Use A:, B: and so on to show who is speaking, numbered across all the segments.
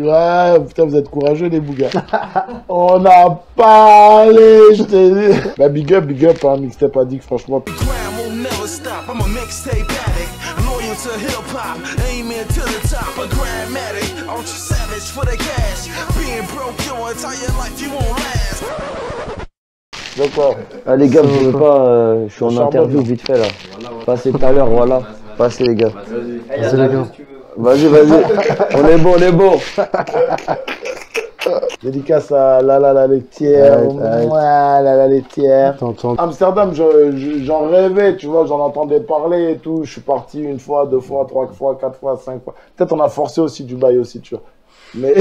A: Ouais, putain, vous êtes courageux, les bougas. On a parlé, je t'ai dit. Bah, big up, hein, Mixtape Addict, franchement. D'accord.
B: Ah les gars, vous pouvez pas, je suis en interview vite fait là. Passez tout à l'heure, voilà. Passez les gars.
C: Vas-y les gars.
B: Vas-y, on est bon.
A: Dédicace à la laitière, la laitière. Amsterdam, j'en rêvais, tu vois, j'en entendais parler et tout. Je suis parti une fois, 2 fois, 3 fois, 4 fois, 5 fois. Peut-être on a forcé aussi Dubaï aussi, tu vois. Mais...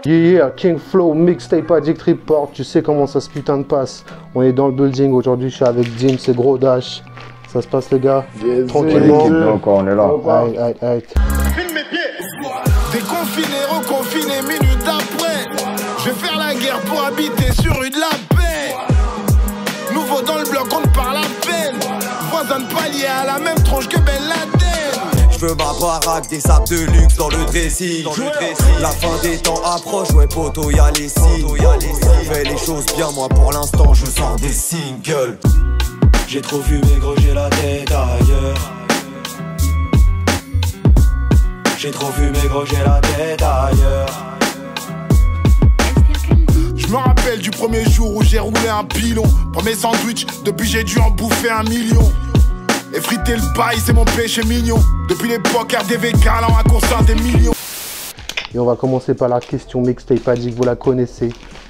C: Yeah, King Flow, Mixtape Addict Report, tu sais comment ça se putain de passe. On est dans le building, aujourd'hui je suis avec Jim, c'est Gros Dash. Ça se passe les gars, tranquillement.
B: Encore, on est là.
C: Aïe.
D: Déconfiné, reconfiné, minutes après. Je vais faire la guerre pour habiter sur rue de la paix. Nouveau dans le bloc, on ne parle à peine. Voisin de palier à la même tronche que Ben Laden.
E: Je veux ma baraque, des sables de luxe dans le dressing. La fin des temps approche, ouais poto y'a les signes. Fais les choses bien, moi pour l'instant je sors des singles. J'ai trop fumé gros, j'ai la tête ailleurs. J'ai trop fumé gros, j'ai la tête ailleurs.
D: Je me rappelle du premier jour où j'ai roulé un pilon. Premier sandwich, depuis j'ai dû en bouffer 1 million. Effriter le bail, c'est mon péché mignon. Depuis l'époque RDV Carlan a concert des millions.
C: Et on va commencer par la question Mixtape Addict, vous la connaissez.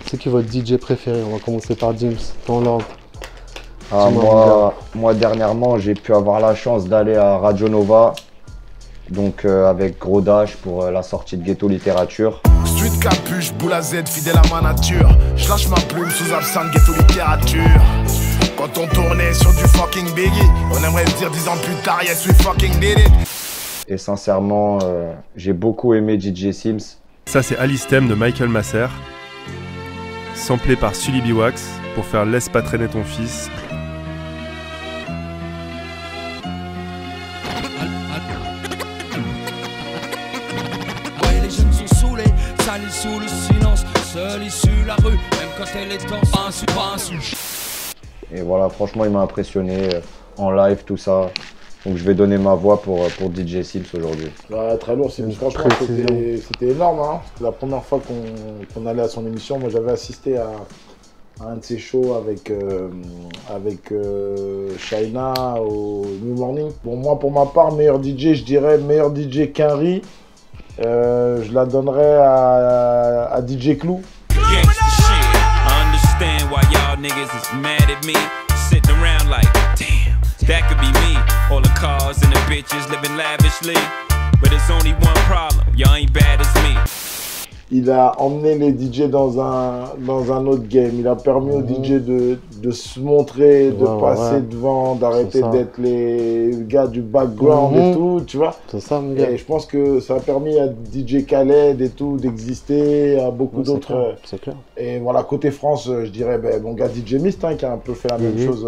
C: C'est qui votre DJ préféré? On va commencer par James, dans l'ordre.
B: Ah, moi dernièrement j'ai pu avoir la chance d'aller à Radio Nova. Donc avec Gros Dash pour la sortie de Ghetto Littérature.
D: Street capuche, boule à Z, fidèle à ma nature. Je lâche ma plume sous absinthe, Ghetto Littérature. Quand on tournait sur du fucking Biggie, on aimerait se dire 10 ans plus tard, yes we fucking did it.
B: Et sincèrement, j'ai beaucoup aimé DJ Sims.
F: Ça c'est Alistem de Michael Masser, samplé par Sully Biwax pour faire Laisse pas traîner ton fils.
G: Ouais, les jeunes sont saoulés, salis sous le silence, seul issu la rue, même quand elle est en pas
B: Et voilà, franchement, il m'a impressionné en live, tout ça. Donc je vais donner ma voix pour DJ Sims aujourd'hui.
A: Ouais, très lourd, Sims. Franchement, c'était énorme. Hein. C'était la première fois qu'on allait à son émission. Moi, j'avais assisté à un de ses shows avec Shaina au New Morning. Bon, moi, pour ma part, meilleur DJ, je dirais meilleur DJ qu'Henry. Je la donnerais à DJ Clou.
G: Why y'all niggas is mad at me, sitting around like, damn, that could be me. All the cars and the bitches living lavishly, but there's only one problem, y'all ain't bad as me.
A: Il a emmené les DJ dans un autre game. Il a permis aux DJ de se montrer, de passer devant, d'arrêter d'être les gars du background et tout, tu vois.
C: C'est ça, mon gars.
A: Et je pense que ça a permis à DJ Khaled et tout d'exister, à beaucoup d'autres.
C: C'est clair.
A: Et voilà, côté France, je dirais mon gars DJ Mist, hein, qui a un peu fait la même chose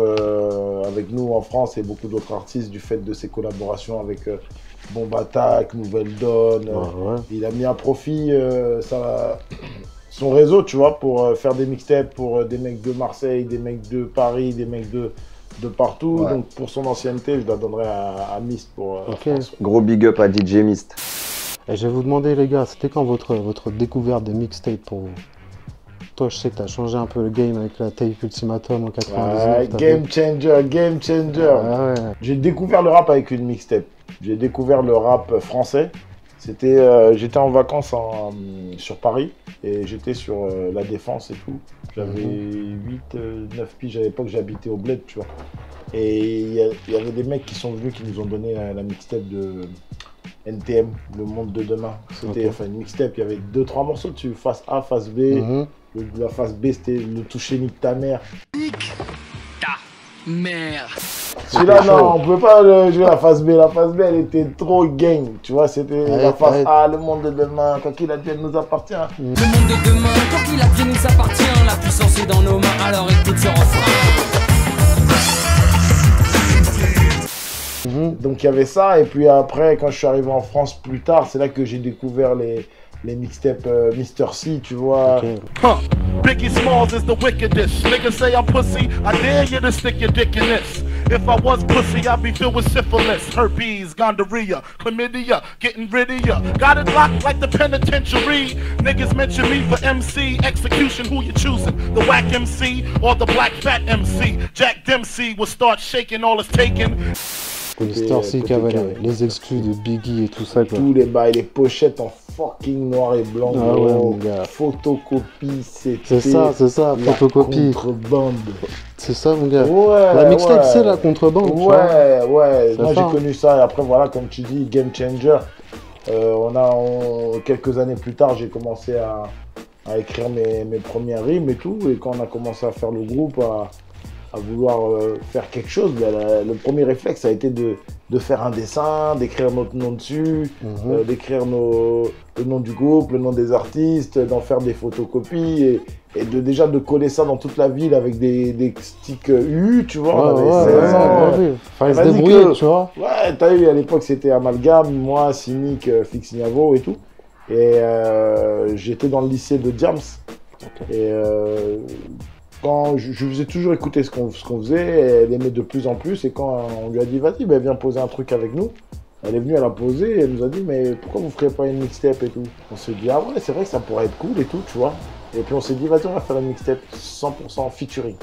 A: avec nous en France et beaucoup d'autres artistes du fait de ses collaborations avec Bomb Attack, Nouvelle Donne. Il a mis à profit son réseau, tu vois, pour faire des mixtapes pour des mecs de Marseille, des mecs de Paris, des mecs de partout. Donc pour son ancienneté, je la donnerais à Mist pour France.
B: Gros big up à DJ Mist.
C: Et je vais vous demander les gars, c'était quand votre découverte des mixtapes pour vous? Toi, je sais que tu as changé un peu le game avec la tape Ultimatum en 99.
A: Game changer. J'ai découvert le rap avec une mixtape. J'ai découvert le rap français. C'était, j'étais en vacances sur Paris et j'étais sur la Défense et tout. J'avais 9 piges à l'époque, j'habitais au Bled, tu vois. Et il y avait des mecs qui sont venus, qui nous ont donné la mixtape de NTM, Le Monde de Demain. C'était une mixtape, il y avait 2-3 morceaux dessus, face A, face B. La face B, c'était le toucher nique ta mère.
G: Nique ta mère.
A: Celui-là, non, on pouvait pas jouer la face B. La face B, elle était trop gang. Tu vois, c'était la face A, le monde de demain, quoi qu'il advienne nous appartient.
G: Le monde de demain, quoi qu'il advienne nous appartient. La puissance est dans nos mains, alors écoute ce refrain.
A: Donc il y avait ça, et puis après, quand je suis arrivé en France plus tard, c'est là que j'ai découvert les mixtapes Mr. C, tu vois.
H: Biggie Smalls is the wickedest. Niggas say I'm pussy, I dare you to stick your dick in this. If I was pussy, I'd be filled with syphilis, herpes, gonorrhea, chlamydia, getting rid of ya. Got it locked like the penitentiary. Niggas mention me for MC, execution, who you choosing? The whack MC or the black fat MC? Jack Dempsey will start shaking all it's taking.
C: Mr. C qui avait les exclus de Biggie et tout ça, quoi.
A: Tous les bails, les pochettes en fucking noir et blanc,
C: ah ouais, mon gars.
A: Photocopie,
C: c'est ça, photocopie.
A: Contrebande.
C: C'est ça, mon gars.
A: Ouais,
C: la mixtape, c'est la contrebande.
A: Ouais. Moi, j'ai connu ça, et après, voilà, comme tu dis, Game Changer. Quelques années plus tard, j'ai commencé à écrire mes premières rimes et tout, et quand on a commencé à faire le groupe, à vouloir faire quelque chose, le premier réflexe a été de faire un dessin, d'écrire notre nom dessus, d'écrire le nom du groupe, le nom des artistes, d'en faire des photocopies et déjà de coller ça dans toute la ville avec des sticks U, tu vois.
C: Fallait se débrouiller, tu vois.
A: Ouais, t'as eu à l'époque c'était Amalgame, moi, Cynic, Fix Niavo et tout. Et j'étais dans le lycée de Diams. Et quand je faisais toujours écouter ce qu'on faisait, elle aimait de plus en plus, et quand on lui a dit vas-y, viens poser un truc avec nous, elle est venue, elle a posé, et elle nous a dit mais pourquoi vous ferez pas une mixtape et tout. On s'est dit ah ouais, c'est vrai que ça pourrait être cool et tout, tu vois. Et puis on s'est dit vas-y, on va faire une mixtape 100% featuring.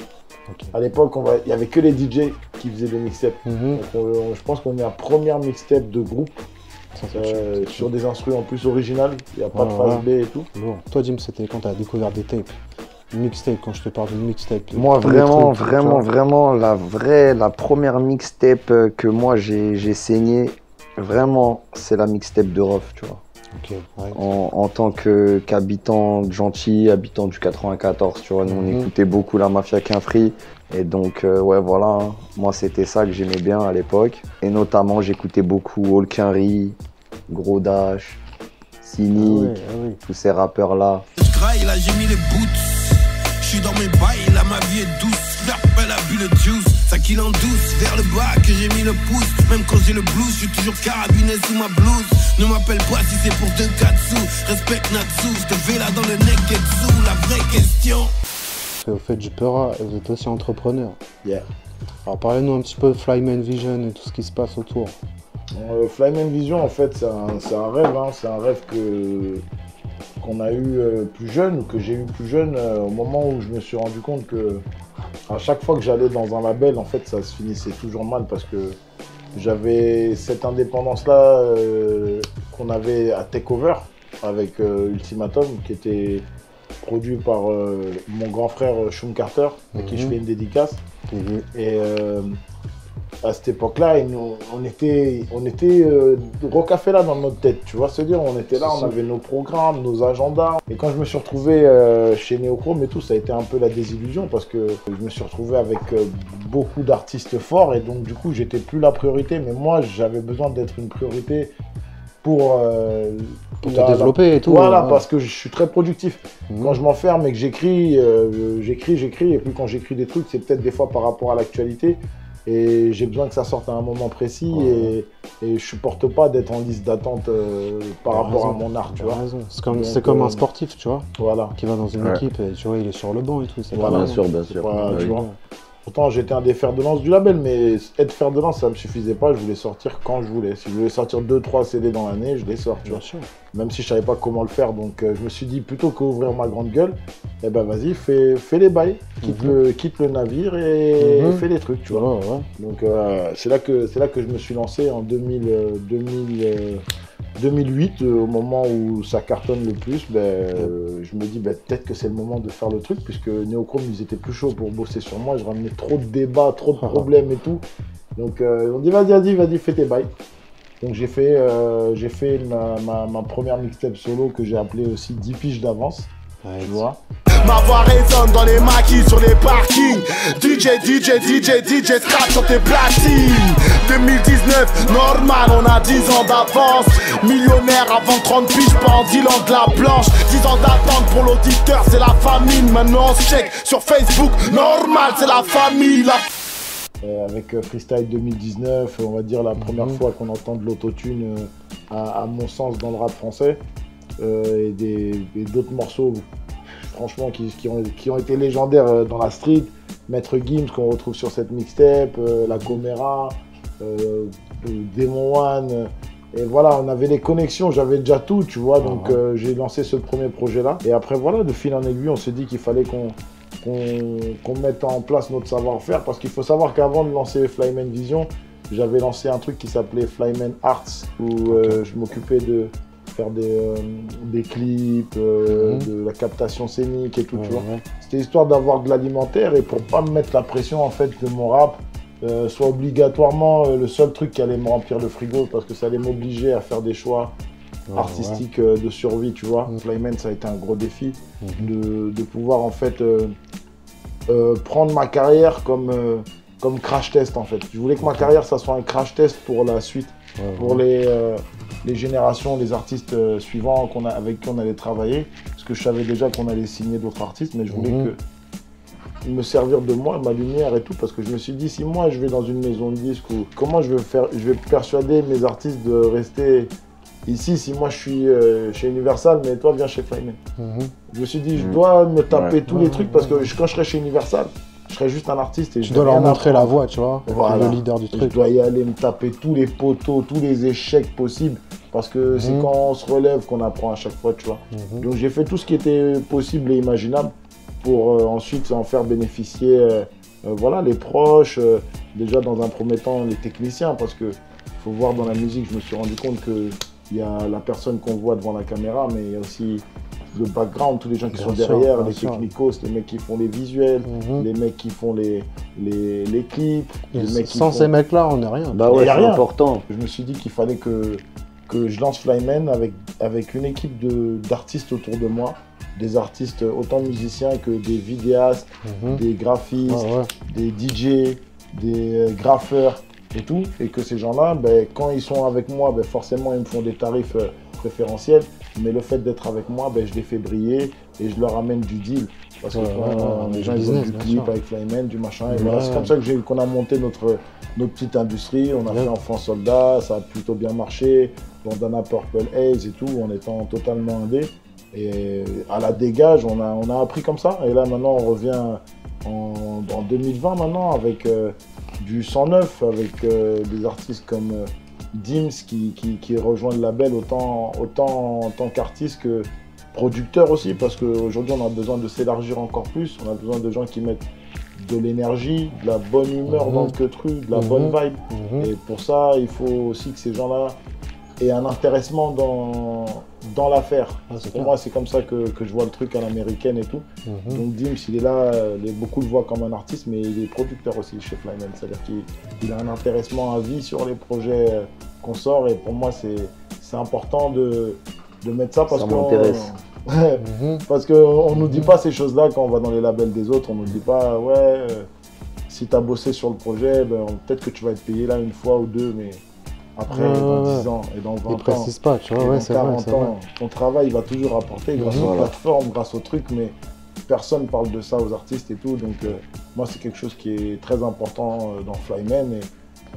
A: À l'époque, il y avait que les DJ qui faisaient des mixtapes. Donc je pense qu'on est la première mixtape de groupe. Sur des instruments en plus originales, il n'y a pas de phase B et tout.
C: Bon. Toi Jim, c'était quand tu as découvert des tapes? Mixtape, quand je te parle d'une mixtape.
B: Moi vraiment la première mixtape que moi j'ai saigné, vraiment c'est la mixtape de Ruff, tu vois. En tant qu'habitant gentil, habitant du 94, tu vois, nous on écoutait beaucoup la Mafia Quinfri, et donc ouais voilà, moi c'était ça que j'aimais bien à l'époque, et notamment j'écoutais beaucoup All Quinry, Gros Dash, Cynic, tous ces rappeurs là.
D: Là j'ai mis les boots. Je suis dans mes bails, là ma vie est douce. L'appel a bu le juice, ça kill en douce. Vers le bas que j'ai mis le pouce. Même quand j'ai le blues, je suis toujours carabiné sous ma blouse. Ne m'appelle pas si c'est pour 2-4 sous. Respecte Natsu, je te fais là dans le neketsu. La vraie question.
C: Au fait du Peura, vous êtes aussi entrepreneur.
A: Yeah.
C: Alors parlez-nous un petit peu de Flyman Vision et tout ce qui se passe autour.
A: Flyman Vision, en fait, c'est un rêve, hein. C'est un rêve qu'on a eu plus jeune, ou que j'ai eu plus jeune, au moment où je me suis rendu compte que à chaque fois que j'allais dans un label, en fait, ça se finissait toujours mal, parce que j'avais cette indépendance-là qu'on avait à Takeover avec Ultimatum, qui était produit par mon grand frère Shum Carter, à qui je fais une dédicace. Et à cette époque-là, on était Rocafella dans notre tête, tu vois, se dire, on était là, on avait nos programmes, nos agendas. Et quand je me suis retrouvé chez Neochrome et tout, ça a été un peu la désillusion, parce que je me suis retrouvé avec beaucoup d'artistes forts, et donc du coup, j'étais plus la priorité, mais moi, j'avais besoin d'être une priorité pour
C: te développer et tout.
A: Voilà, parce que je suis très productif. Quand je m'enferme et que j'écris, j'écris, et puis quand j'écris des trucs, c'est peut-être des fois par rapport à l'actualité. Et j'ai besoin que ça sorte à un moment précis, et je supporte pas d'être en liste d'attente par rapport à mon art, tu vois.
C: C'est comme un sportif, tu vois,
A: voilà,
C: qui va dans une équipe et tu vois, il est sur le banc et tout.
A: Voilà, bien sûr. Tu vois. Pourtant, j'étais un des fers de lance du label, mais être fer de lance, ça me suffisait pas. Je voulais sortir quand je voulais. Si je voulais sortir 2-3 CD dans l'année, je les sors, tu vois. Même si je savais pas comment le faire, donc je me suis dit, plutôt qu'ouvrir ma grande gueule, eh ben vas-y, fais les bails, quitte le navire et fais les trucs, tu vois. Donc c'est là que je me suis lancé en 2008, au moment où ça cartonne le plus. Je me dis peut-être que c'est le moment de faire le truc, puisque Neochrome, ils étaient plus chauds pour bosser sur moi. Je ramenais trop de débats, trop de problèmes et tout. Donc on dit vas-y, fais tes bails. Donc j'ai fait ma première mixtape solo, que j'ai appelée aussi 10 piges d'avance. Tu vois.
D: Ma voix résonne dans les maquis, sur les parkings. DJ, scratch sur tes platines. 2019, normal, on a 10 ans d'avance. Millionnaire avant 30 piges, pas en dealant de la blanche. 10 ans d'attente pour l'auditeur, c'est la famine. Maintenant on se check sur Facebook, normal, c'est la famille.
A: avec Freestyle 2019, on va dire la première fois qu'on entend de l'autotune, à mon sens, dans le rap français. Et d'autres morceaux, franchement, qui ont été légendaires dans la street. Maître Gims, qu'on retrouve sur cette mixtape, La Comera, Demon One. Et voilà, on avait les connexions, j'avais déjà tout, tu vois. Donc j'ai lancé ce premier projet-là. Et après, voilà, de fil en aiguille, on s'est dit qu'il fallait qu'on mette en place notre savoir-faire. Parce qu'il faut savoir qu'avant de lancer Flyman Vision, j'avais lancé un truc qui s'appelait Flyman Arts, où je m'occupais de faire des clips, de la captation scénique et tout, tu vois. C'était histoire d'avoir de l'alimentaire et pour pas me mettre la pression en fait que mon rap soit obligatoirement le seul truc qui allait me remplir le frigo, parce que ça allait m'obliger à faire des choix artistiques de survie, tu vois. Flyman, ça a été un gros défi de pouvoir en fait prendre ma carrière comme crash test en fait. Je voulais que ma carrière ça soit un crash test pour la suite, pour les générations, les artistes suivants avec qui on allait travailler, parce que je savais déjà qu'on allait signer d'autres artistes, mais je voulais me servir de moi, ma lumière et tout, parce que je me suis dit, si moi je vais dans une maison de disques, comment je vais persuader mes artistes de rester ici si moi je suis chez Universal, mais toi viens chez Flyman. Je me suis dit, je dois me taper tous les trucs, parce que quand je serai chez Universal, je serais juste un artiste et
C: tu dois leur montrer la voie, tu vois, le leader du truc.
A: Je dois y aller me taper tous les poteaux, tous les échecs possibles, parce que c'est quand on se relève qu'on apprend à chaque fois, tu vois. Donc j'ai fait tout ce qui était possible et imaginable pour ensuite en faire bénéficier voilà, les proches, déjà dans un premier temps les techniciens, parce que faut voir dans la musique, je me suis rendu compte qu'il y a la personne qu'on voit devant la caméra, mais il y a aussi le background, tous les gens qui sont derrière, les technicos, les mecs qui font les visuels, les mecs qui font les clips. Les mecs
C: sans ces mecs-là, on n'est rien.
B: Bah ouais, c'est important.
A: Je me suis dit qu'il fallait que je lance Flyman avec une équipe d'artistes autour de moi. Des artistes, autant musiciens que des vidéastes, des graphistes, des DJ, des graffeurs et tout. Et que ces gens-là, quand ils sont avec moi, forcément ils me font des tarifs préférentiels. Mais le fait d'être avec moi, je les fais briller et je leur amène du deal. Parce que les gens ils ont du clip avec Flyman, du machin. Et voilà, c'est comme ça qu'on a monté notre petite industrie. On a fait Enfant Soldat, ça a plutôt bien marché. Bandana Purple Haze et tout, en étant totalement indé. Et à la dégage, on a appris comme ça. Et là maintenant on revient en 2020 maintenant avec du 109, avec des artistes comme Dims qui rejoint le label autant en tant qu'artiste que producteur aussi, parce qu'aujourd'hui on a besoin de s'élargir encore plus. On a besoin de gens qui mettent de l'énergie, de la bonne humeur dans le truc, de la bonne vibe. Et pour ça, il faut aussi que ces gens-là aient un intéressement dans l'affaire. Pour moi, c'est comme ça que je vois le truc à l'américaine et tout. Donc Dims, il est là, beaucoup le voient comme un artiste, mais il est producteur aussi chez Flyman. C'est-à-dire qu'il a un intéressement à vie sur les projets qu'on sort. Et pour moi, c'est important de mettre ça, parce parce qu'on nous dit pas ces choses-là quand on va dans les labels des autres. On nous dit pas, si tu as bossé sur le projet, peut-être que tu vas être payé là une fois ou deux, mais après, dans 10 ans et dans 20 ans,
C: ils précisent pas, tu vois,
A: dans 40 ans, ton travail va toujours apporter grâce aux plateformes, grâce aux trucs, mais personne ne parle de ça aux artistes et tout. Donc moi, c'est quelque chose qui est très important dans Flyman. Et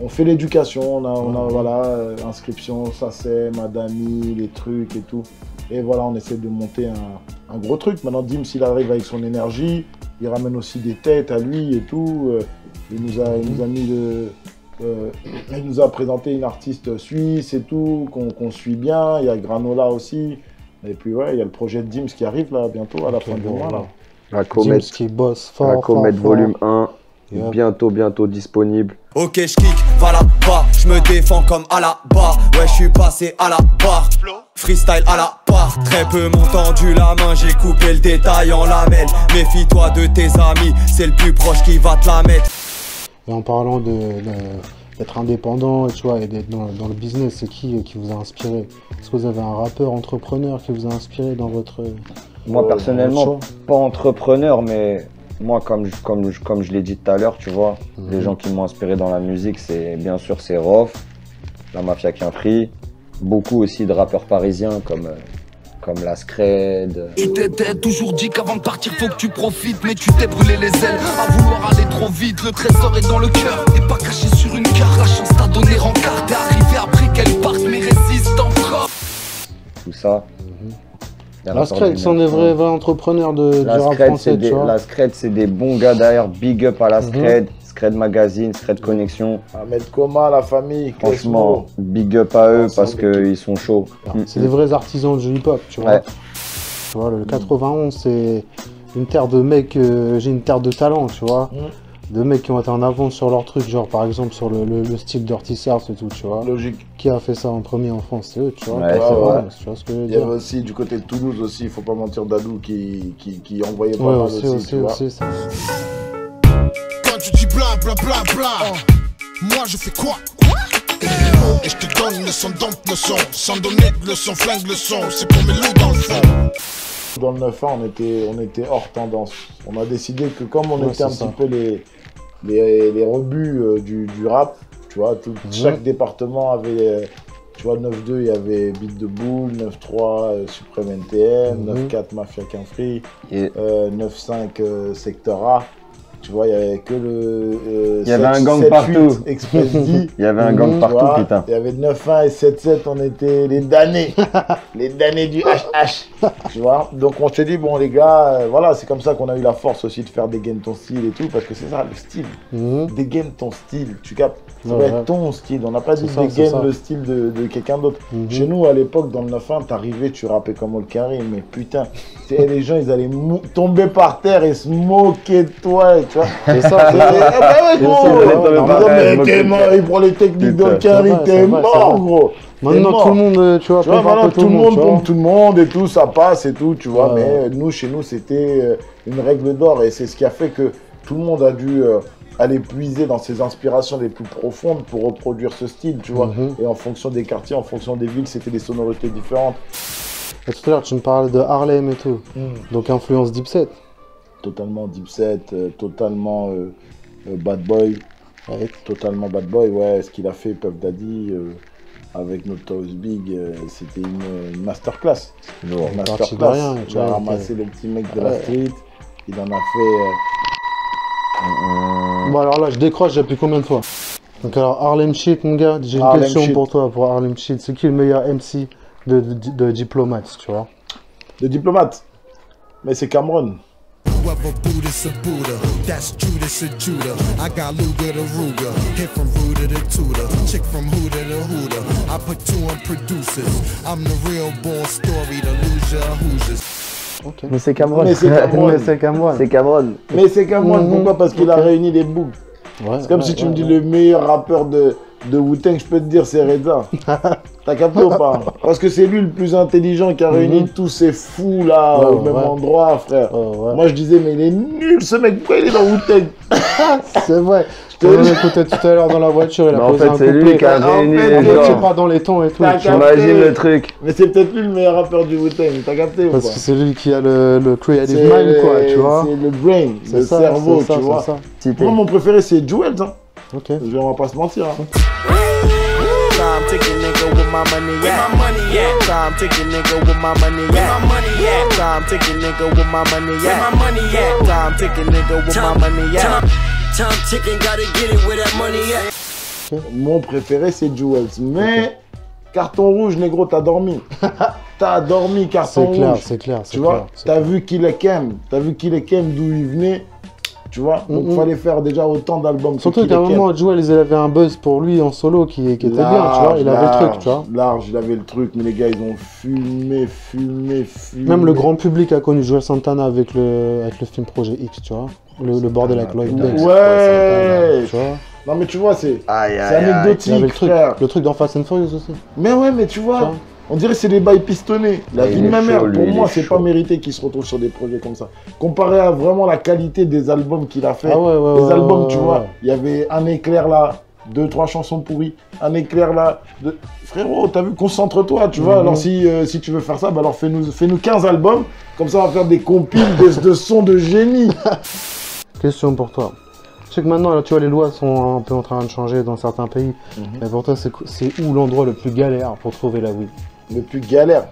A: on fait l'éducation, on a voilà, inscription, SACEM, Madami, les trucs et tout. Et voilà, on essaie de monter un gros truc. Maintenant, Dims, il arrive avec son énergie, il ramène aussi des têtes à lui et tout. Il nous a présenté une artiste suisse et tout, qu'on suit bien. Il y a Granola aussi. Et puis il y a le projet de Dims qui arrive là bientôt, à la fin du mois là.
B: La Comète,
C: qui bosse fort,
B: la Comète volume 1, bientôt disponible.
E: Ok, je kick, va là-bas, je me défends comme à la barre. Ouais, je suis passé à la barre, freestyle à la part. Très peu m'ont tendu la main, j'ai coupé le détail en lamelles. Méfie-toi de tes amis, c'est le plus proche qui va te la mettre.
C: Et en parlant d'être indépendant, tu vois, et d'être dans le business, c'est qui vous a inspiré? Est-ce que vous avez un rappeur entrepreneur qui vous a inspiré dans votre...
B: Moi personnellement, pas entrepreneur, mais moi comme je l'ai dit tout à l'heure, tu vois, les gens qui m'ont inspiré dans la musique, c'est bien sûr Rof, la Mafia Quinfri, beaucoup aussi de rappeurs parisiens comme comme la Scred.
I: Tu t'étais toujours dit qu'avant de partir faut que tu profites, mais tu t'es brûlé les ailes à vouloir aller trop vite. Le trésor est dans le cœur, t'es pas caché sur une carte. La chance t'a donné rencard, t'es arrivé après qu'elle parte, mais résiste encore.
B: Tout ça.
C: La Scred sont des vrais entrepreneurs du rap français, tu vois.
B: La Scred, c'est des bons gars d'ailleurs. Big up à la Scred. Scred Magazine, Scred Connexion.
A: Ahmed Koma, la famille.
B: Franchement, big up à eux parce qu'ils sont chauds.
C: C'est des vrais artisans du hip-hop, tu vois. Ouais. Tu vois, le 91, c'est une terre de mecs, j'ai une terre de talent, tu vois. De mecs qui ont été en avance sur leur truc, genre par exemple sur le style Dirty South et tout, tu vois.
A: Logique.
C: Qui a fait ça en premier en France, c'est eux, tu vois.
B: Ouais, c'est vrai.
C: Tu vois ce que je veux
A: Il y
C: dire.
A: avait aussi du côté de Toulouse aussi, il faut pas mentir, Dadou qui envoyait pas mal aussi, tu vois.
C: Ça.
D: Quand tu dis bla bla bla bla, moi je fais quoi? Et je te donne le son, donc le son, sans donner de leçon, flingue le son, c'est pour mes loups dans le fond.
A: Dans le 9 ans, on était hors tendance. On a décidé que comme on était un petit peu les rebuts du rap, tu vois, chaque département avait, tu vois, 9-2, il y avait Beat de Boule, 9-3, Supreme NTM, 9-4, Mafia Quinfree, 9-5, Secteur A. Tu vois, il n'y avait que le.
B: Il y avait un gang partout.
A: Express D.
B: Il y avait un gang partout, putain.
A: Il y avait 9-1 et 7-7, on était les damnés. Les damnés du HH. Tu vois. Donc on s'est dit, bon, les gars, voilà, c'est comme ça qu'on a eu la force aussi de faire dégaine ton style et tout, parce que c'est ça le style. Dégaine ton style, tu captes. Ça va être ton style. On n'a pas dit dégaine le style de quelqu'un d'autre. Chez nous, à l'époque, dans le 9-1, t'arrivais, tu rappais comme Olkari, mais putain, les gens, ils allaient tomber par terre et se moquer de toi. Tu vois, c'est ça. Il prend les techniques d'Olkari, t'es mort, gros.
C: Maintenant, tout le monde, tu vois,
A: maintenant, tout le monde pompe tout le monde et tout, ça passe et tout, tu vois. Mais nous, chez nous, c'était une règle d'or et c'est ce qui a fait que tout le monde a dû aller puiser dans ses inspirations les plus profondes pour reproduire ce style, tu vois. Et en fonction des quartiers, en fonction des villes, c'était des sonorités différentes.
C: Et tout à l'heure, tu me parles de Harlem et tout. Donc, influence Dipset.
A: Totalement Dipset, totalement Bad Boy. Ouais. Totalement Bad Boy, ouais. Ce qu'il a fait, Puff Daddy, avec Notorious Big, c'était une masterclass. Une masterclass. Il a ramassé le petit mec de la street, il en a fait...
C: Bon alors là je décroche depuis combien de fois? Donc alors Harlem Shit mon gars, j'ai une question pour toi pour Harlem Shit. C'est qui le meilleur MC de Diplomate, tu vois?
A: De Diplomate? Mais c'est Cameron.
B: Okay. Mais c'est Cameron.
A: Mais c'est Cameron. Pourquoi? Parce qu'il a réuni des boucs. C'est comme si tu me dis le meilleur rappeur de Wu-Tang, je peux te dire c'est Reza. T'as capté ou pas? Parce que c'est lui le plus intelligent qui a réuni tous ces fous là au même endroit, frère. Moi je disais mais il est nul ce mec, pourquoi il est dans Wu-Tang?
C: C'est vrai. Je l'ai écouté tout à l'heure dans la voiture, il a posé un couplet.
B: C'est lui qui a réuni les gens.
C: Tu pas dans les tons et tout.
B: J'imagine le truc.
A: Mais c'est peut-être lui le meilleur rappeur du Wu-Tang, t'as capté ou pas?
C: Parce que c'est lui qui a le creative mind, quoi, tu vois.
A: C'est le brain, le cerveau, tu vois. Moi mon préféré c'est Jewels, hein.
C: Ok.
A: On va pas se mentir, hein.
E: Time ticking nigga with my money at. Time ticking nigga with my money at. Time ticking nigga with my money at. Time ticking nigga with my money at. Time ticking gotta get it where that money at.
A: Mon préféré c'est Jewels, mais carton rouge négro t'as dormi. T'as dormi carton rouge.
C: C'est clair.
A: Tu vois, t'as vu qu'il est Kem, d'où il venait. Tu vois, donc il fallait faire déjà autant d'albums.
C: Surtout qu'à un moment, Jewels, il avait un buzz pour lui en solo qui était bien, tu vois. Il avait le truc, tu vois.
A: Large, il avait le truc, mais les gars, ils ont fumé.
C: Même le grand public a connu Joel Santana avec le film Projet X, tu vois. Le bordel avec Lloyd Banks.
A: Ouais, tu vois. Non, mais tu vois, c'est anecdotique, frère.
C: Le truc dans Fast and Furious aussi.
A: Mais ouais, mais tu vois. On dirait que c'est des bails pistonnés. La vie de ma mère, pour moi, c'est pas mérité qu'il se retrouve sur des projets comme ça. Comparé à vraiment la qualité des albums qu'il a fait. Les albums, tu vois, il y avait un éclair là, 2-3 chansons pourries, un éclair là. Frérot, t'as vu, concentre-toi, tu vois. Alors si tu veux faire ça, bah alors fais-nous 15 albums. Comme ça, on va faire des compiles de sons de génie.
C: Question pour toi. Je sais que maintenant, là, tu vois, les lois sont un peu en train de changer dans certains pays. Mais pour toi, c'est où l'endroit le plus galère pour trouver la weed?
A: Le plus galère.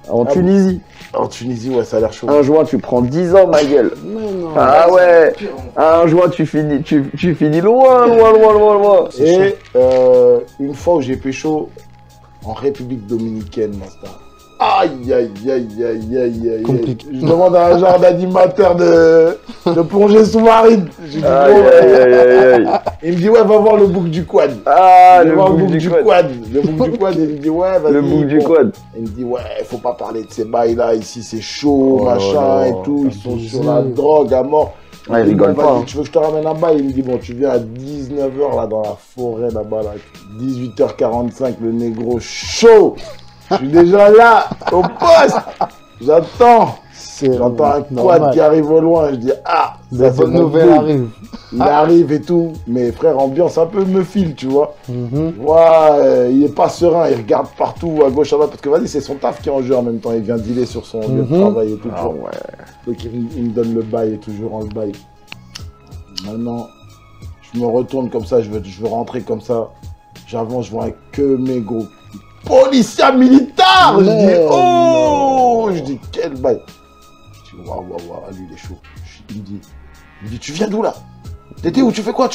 B: En Tunisie.
A: En Tunisie, ouais, ça a l'air chaud.
B: Un joint, tu prends 10 ans, ma gueule.
C: Non,
B: ah ouais. Un joint, tu finis loin.
A: Et une fois où j'ai pécho en République Dominicaine, Master. Aïe, aïe, aïe, aïe, aïe, aïe.
C: Compliqué.
A: Je demande à un genre d'animateur de plongée sous-marine. Je dis, il me dit, ouais, va voir le bouc du quad.
B: Ah,
A: le bouc du quad. Le bouc du quad, il me dit, ouais, vas-y.
B: Le bouc du quad.
A: Il me dit, ouais, faut pas parler de ces bails-là. Ici, c'est chaud, machin et tout. Ils sont sur la drogue à mort.
B: Ouais, il rigole pas.
A: Tu veux que je te ramène un bail? Il me dit, bon, tu viens à 19h là dans la forêt là-bas, là. 18h45, le négro chaud. Je suis déjà là, au poste. J'entends. J'entends un quad qui arrive au loin. Je dis, ah,
C: la bonne nouvelle arrive.
A: Il arrive et tout. Mais frère, ambiance un peu me file, tu vois. Ouais, il est pas serein. Il regarde partout, à gauche, à droite. Parce que vas-y, c'est son taf qui est en jeu en même temps. Il vient dealer sur son lieu de travail et tout.
B: Ah ouais.
A: Donc il me donne le bail et toujours en le bail. Maintenant, je me retourne comme ça. Je veux rentrer comme ça. J'avance, je vois que mes gros policiers militaires. Je dis, oh, je dis, quel bail. Je dis, waouh, lui, il est chaud. Il me dit, tu viens d'où là? T'étais où? Tu fais quoi?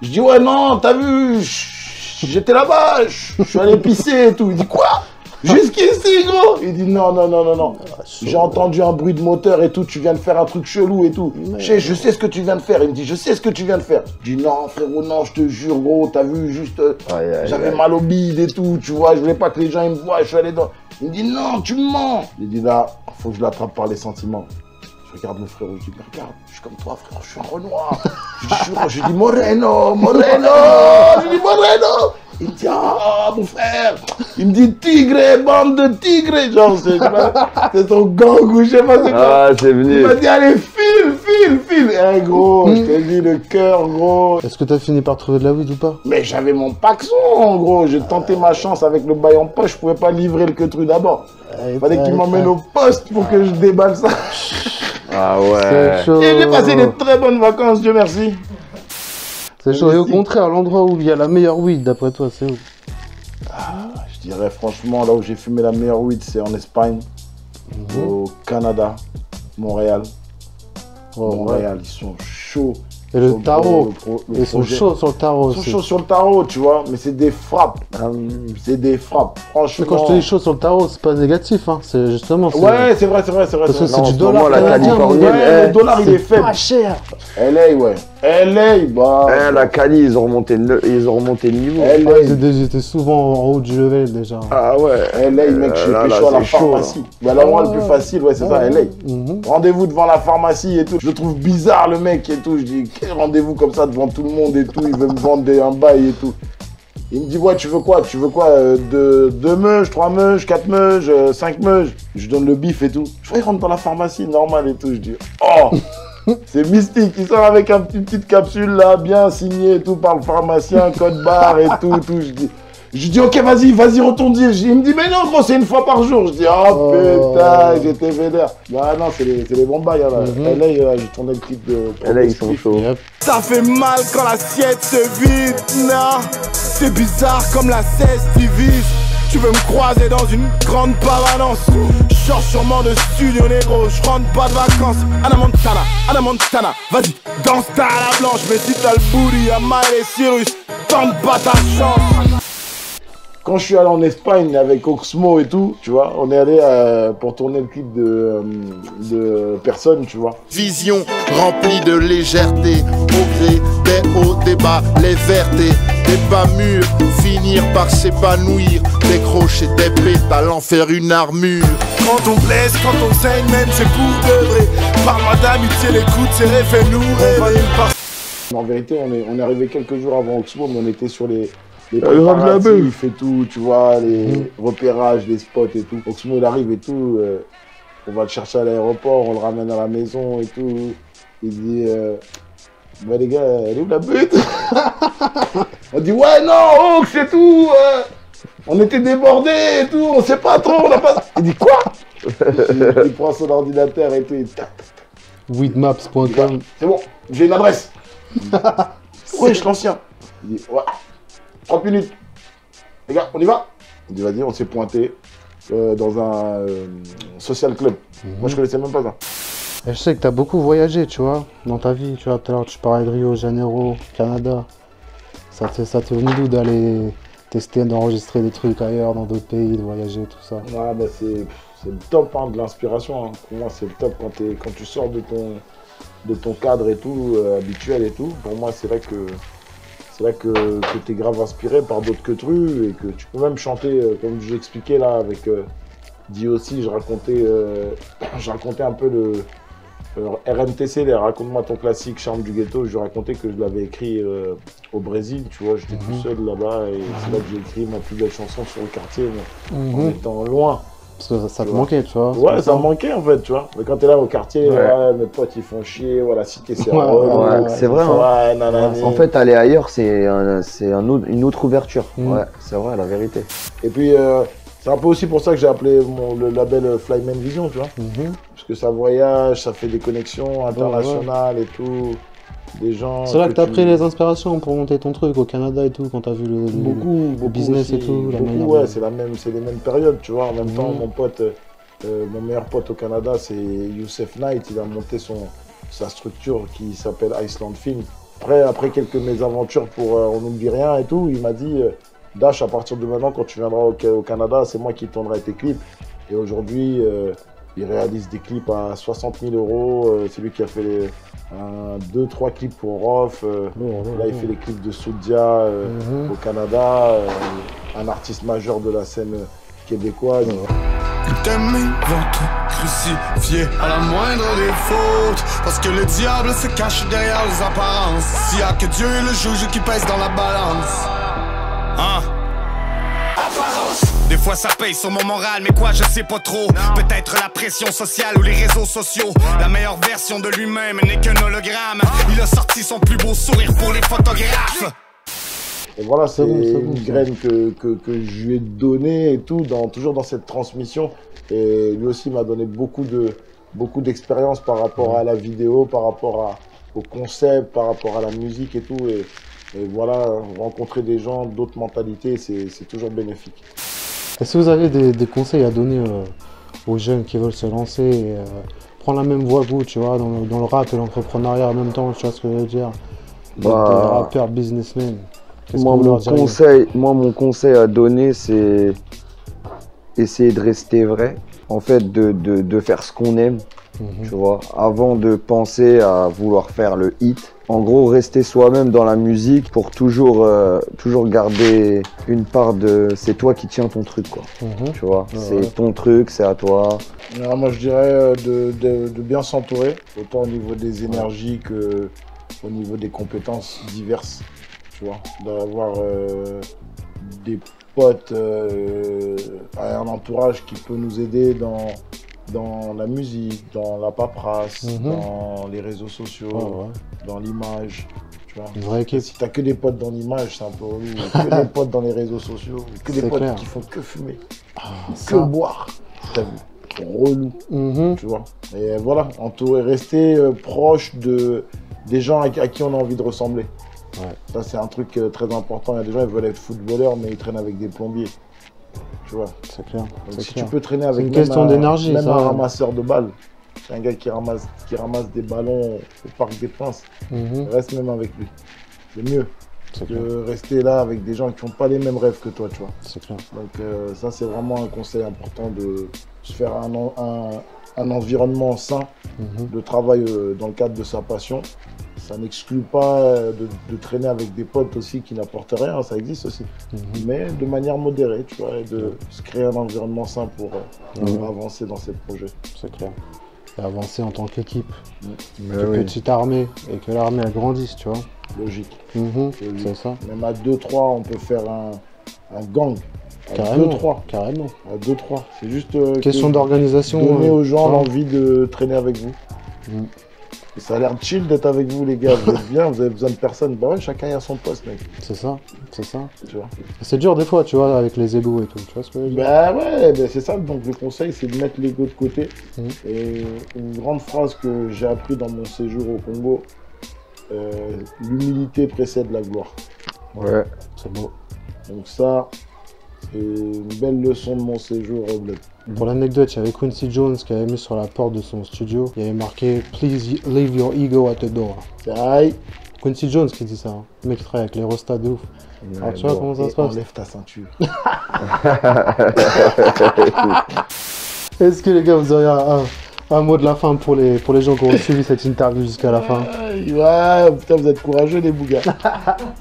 A: Je dis, ouais, non, t'as vu, j'étais là-bas, je suis allé pisser et tout. Il dit, quoi? Jusqu'ici, gros. Il dit, non. J'ai entendu un bruit de moteur et tout, tu viens de faire un truc chelou et tout. Je sais ce que tu viens de faire. Il me dit, je sais ce que tu viens de faire. Je dis, non, frérot, non, je te jure, gros, t'as vu, juste, j'avais mal au bide et tout, tu vois, je voulais pas que les gens ils me voient, je suis allé dans... Il me dit, non, tu me mens. Il dit, là, faut que je l'attrape par les sentiments. Je regarde le frérot, je dis, mais regarde, je suis comme toi, frère, je suis un Renoir. Je dis, Moreno. Je dis, Moreno. Il me dit, ah, mon frère. Il me dit, tigre, bande de tigres. Genre, c'est son gang ou je sais pas c'est quoi.
B: Ah, c'est venu.
A: Il m'a dit, allez, file. Eh, gros, je t'ai dit le cœur, gros.
C: Est-ce que t'as fini par trouver de la weed ou pas?
A: Mais j'avais mon paxon, gros. J'ai tenté ma chance avec le bail en poche. Je pouvais pas livrer le queutru d'abord. Il fallait qu'il m'emmène au poste pour que je déballe ça.
B: Ah ouais.
C: C'est chaud.
A: Et j'ai passé des très bonnes vacances, Dieu merci.
C: C'est chaud. Et au contraire, l'endroit où il y a la meilleure weed, d'après toi, c'est où?
A: Je dirais franchement, là où j'ai fumé la meilleure weed, c'est en Espagne, au Canada, Montréal. Montréal, ils sont chauds.
C: Et le tarot, ils sont chauds sur le tarot.
A: Ils sont chauds sur le tarot, tu vois, mais c'est des frappes. C'est des frappes, franchement.
C: Mais quand je te dis chaud sur le tarot, c'est pas négatif, hein. C'est justement.
A: Ouais, c'est vrai.
C: Parce que c'est du
B: dollar.
C: dollar.
B: La Californienne,
A: le dollar, il est faible.
C: Pas cher.
A: LA, ouais. LA, bah.
B: La Cali, ils ont remonté le niveau.
C: Ils étaient souvent en haut du level déjà.
A: Ah ouais. LA, mec, je suis pécho à la pharmacie. Bah, l'endroit le plus facile, ouais, c'est ça, LA. Rendez-vous devant la pharmacie et tout. Je le trouve bizarre, le mec et tout. Je dis, quel rendez-vous comme ça devant tout le monde et tout. Il veut me vendre un bail et tout. Il me dit, ouais, tu veux quoi? Deux meuges, 3 meuges, 4 meuges, 5 meuges. Je donne le bif et tout. Je vois, il rentre dans la pharmacie, normal et tout. Je dis, oh! C'est mystique, il sort avec une petite capsule là, bien signée et tout par le pharmacien, code barre et tout. Je dis ok, vas-y, retourne dire. Il me dit mais non gros, c'est une fois par jour. Je dis oh putain, j'étais vénère. Bah non, c'est les bons bails là. LA, j'ai tourné le clip de...
B: LA, ils sont chauds.
D: Ça fait mal quand l'assiette se vide, non. C'est bizarre comme la cesse divise. Tu veux me croiser dans une grande permanence. Je sors sûrement de studio négro, je rentre pas de vacances. Anna Montana, vas-y, danse ta la blanche. Mais si t'as le booty à Miley Cyrus, tente pas ta chance.
A: Quand je suis allé en Espagne avec Oxmo et tout, tu vois, on est allé pour tourner le clip de Personne, tu vois.
D: Vision remplie de légèreté, au gré des hauts, des bas, les vertés, des bas mûrs, finir par s'épanouir, décrocher des pétales, en faire une armure. Quand on blesse, quand on saigne, même c'est pour de vrai. Parle-moi d'amitié, l'écoute, c'est fais-nous rêver.
A: En vérité, on est arrivé quelques jours avant Oxmo, mais on était sur les préparatifs et tout, tu vois, les repérages, les spots et tout. Oxmo, il arrive et tout, on va le chercher à l'aéroport, on le ramène à la maison et tout. Il dit, bah les gars, elle est où la butte? On dit, ouais, non, Ox, c'est tout, on était débordés et tout, on sait pas trop, on a pas... Il dit, quoi? Il prend son ordinateur et tout, il tac.
C: Weedmaps.com.
A: C'est bon, j'ai une adresse. Ouais, je l'ancien. Il dit, ouais. 30 minutes. Les gars, on y va? Il m'a dit, on s'est pointé dans un social club. Moi, je connaissais même pas ça.
C: Et je sais que tu as beaucoup voyagé, tu vois, dans ta vie. Tu vois, tout à l'heure, tu parlais de Rio de Janeiro, Canada. Ça te venu d'où d'aller tester, d'enregistrer des trucs ailleurs, dans d'autres pays, de voyager, tout ça?
A: Ouais, bah c'est le top hein, de l'inspiration. Hein. Pour moi, c'est le top quand tu sors de ton cadre et tout, habituel et tout. Pour moi, c'est là que tu es grave inspiré par d'autres que tu et que tu peux même chanter, comme je l'expliquais là avec Dio aussi, je racontais un peu le RMTC, les Raconte-moi ton classique, Charme du ghetto. Je lui racontais que je l'avais écrit au Brésil, tu vois, j'étais tout seul là-bas et c'est là que j'ai écrit ma plus belle chanson sur le quartier, en étant loin.
C: Parce que ça te manquait, tu vois.
A: Ouais, ça me manquait en fait, tu vois. Mais quand t'es là au quartier, mes potes ils font chier, la cité c'est
B: c'est vrai. En fait, aller ailleurs, c'est une autre ouverture. Ouais, c'est vrai, la vérité.
A: Et puis, c'est un peu aussi pour ça que j'ai appelé le label Flyman Vision, tu vois. Parce que ça voyage, ça fait des connexions internationales et tout. Des gens.
C: C'est là que t'as pris les inspirations pour monter ton truc au Canada et tout, quand t'as vu le business aussi, et tout.
A: C'est les mêmes périodes, tu vois. En même temps, mon meilleur pote au Canada, c'est Youssef Knight. Il a monté sa structure qui s'appelle Iceland Film. Après quelques mésaventures pour On n'oublie rien et tout, il m'a dit Dash, à partir de maintenant, quand tu viendras au Canada, c'est moi qui tournerai tes clips. Et aujourd'hui, il réalise des clips à 60 000 €. C'est lui qui a fait 2-3 clips pour Rof. Là, il fait les clips de Soudia au Canada. Un artiste majeur de la scène québécoise.
D: T'aimer vont te crucifier à la moindre des fautes. Parce que le diable se cache derrière les apparences. S'il y a que Dieu et le juge qui pèse dans la balance. Des fois ça paye sur mon moral, mais quoi je sais pas trop. Peut-être la pression sociale ou les réseaux sociaux. La meilleure version de lui-même n'est qu'un hologramme. Il a sorti son plus beau sourire pour les photographes.
A: Et voilà, c'est une graine que je lui ai donnée et tout, toujours dans cette transmission. Et lui aussi m'a donné beaucoup d'expérience par rapport à la vidéo, par rapport au concept, par rapport à la musique et tout. Et voilà, rencontrer des gens d'autres mentalités, c'est toujours bénéfique.
C: Est-ce que vous avez des conseils à donner aux jeunes qui veulent se lancer et prendre la même voie que vous, tu vois, dans le rap et l'entrepreneuriat en même temps, tu vois ce que je veux dire? Des rappeurs, businessmen.
B: Mon conseil à donner, c'est essayer de rester vrai. En fait, de faire ce qu'on aime, tu vois, avant de penser à vouloir faire le hit. En gros, rester soi-même dans la musique pour toujours garder une part de... C'est toi qui tiens ton truc, quoi. Tu vois, c'est ton truc, c'est à toi.
A: Alors, moi, je dirais de bien s'entourer, autant au niveau des énergies que au niveau des compétences diverses. Tu vois, d'avoir des potes, un entourage qui peut nous aider dans la musique, dans la paperasse, dans les réseaux sociaux, dans l'image. Tu vois. Si t'as que des potes dans l'image, c'est un peu relou. Que des potes dans les réseaux sociaux, que des potes qui font que fumer, que boire. T'as vu, relou. Tu vois. Et voilà, rester proche des gens à qui on a envie de ressembler. Ça, c'est un truc très important. Il y a des gens qui veulent être footballeurs, mais ils traînent avec des plombiers. Tu vois.
C: C'est clair.
A: Donc, si tu peux traîner avec
C: une question d'énergie,
A: même un ramasseur de balles, c'est un gars qui ramasse des ballons au Parc des Princes, reste même avec lui. C'est mieux que rester là avec des gens qui n'ont pas les mêmes rêves que toi, tu vois.
C: C'est clair.
A: Donc ça, c'est vraiment un conseil important de se faire un environnement sain de travail dans le cadre de sa passion. Ça n'exclut pas de traîner avec des potes aussi qui n'apportent rien, ça existe aussi. Mais de manière modérée, tu vois, et de se créer un environnement sain pour avancer dans ces projets.
C: C'est clair. Et avancer en tant qu'équipe. Une petite armée, et que l'armée elle grandisse, tu vois.
A: Logique.
C: C'est ça.
A: Même à 2-3, on peut faire un gang.
C: Carrément.
A: 2-3.
C: Carrément.
A: À 2-3. C'est juste
C: question d'organisation.
A: Donner aux gens l'envie de traîner avec vous. Et ça a l'air chill d'être avec vous, les gars. Vous êtes bien, vous avez besoin de personne. Bah ouais, chacun a son poste, mec.
C: C'est ça, c'est ça.
A: Tu vois.
C: C'est dur des fois, tu vois, avec les égos et tout. Tu vois ce que je veux dire?
A: Bah ouais, c'est ça. Donc le conseil, c'est de mettre l'ego de côté. Et une grande phrase que j'ai appris dans mon séjour au Congo, l'humilité précède la gloire.
B: Ouais.
C: C'est beau.
A: Donc ça, C'est une belle leçon de mon séjour au bled.
C: Pour l'anecdote, il y avait Quincy Jones qui avait mis sur la porte de son studio, il y avait marqué « Please leave your ego at the door ».
A: C'est vrai.
C: Quincy Jones qui dit ça, hein. Le mec qui travaille avec les Rostas de ouf. Alors tu vois comment ça se passe?
A: Enlève ta ceinture.
C: Est-ce que les gars, vous auriez un mot de la fin pour les gens qui ont suivi cette interview jusqu'à la fin?
A: Ouais, putain, vous êtes courageux les bougas.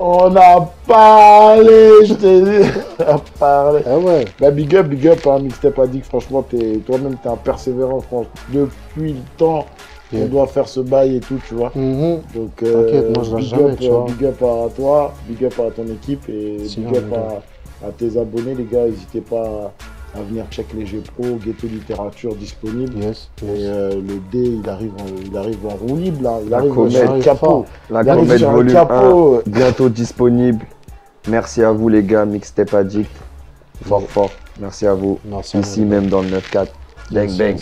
A: On a parlé, je t'ai dit. On a parlé.
C: Ah ouais.
A: Bah big up, hein, Mixtape Addict, franchement, toi-même t'es un persévérant, franchement. Depuis le temps, on doit faire ce bail et tout, tu vois. Donc,
C: t'inquiète, moi je lâche jamais, tu vois.
A: Big up à toi, big up à ton équipe et
C: Sinon,
A: big up à tes abonnés, les gars. N'hésitez pas à venir check les jeux pro, Ghetto Littérature disponible.
C: Yes.
A: Et le D, il arrive en roue libre, là. Il
B: La
A: arrive
B: comète,
A: sur le capot.
B: La comète volume 1, bientôt disponible. Merci à vous les gars, Mixtape Addict. Fort. Merci à vous.
C: Merci
B: ici même dans le 9-4. Bang bang.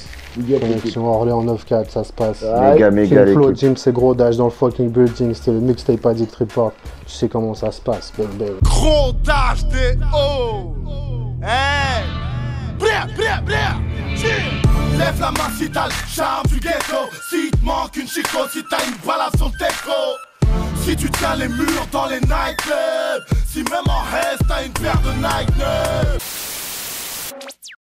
C: Connexion Orléans 9-4, ça se passe.
B: Méga
C: Flo,
B: l'équipe.
C: Jim, c'est gros dash dans le fucking building. C'était le Mixtape Addict Report. Tu sais comment ça se passe. Bang bang.
D: Gros dash des hauts. Hey. Bria. Lève la main si t'as le charme du ghetto. Si te manque une chico, si t'as une balade sur le déco. Si tu tiens les murs dans les nightclubs. Si même en reste t'as une paire de Nike.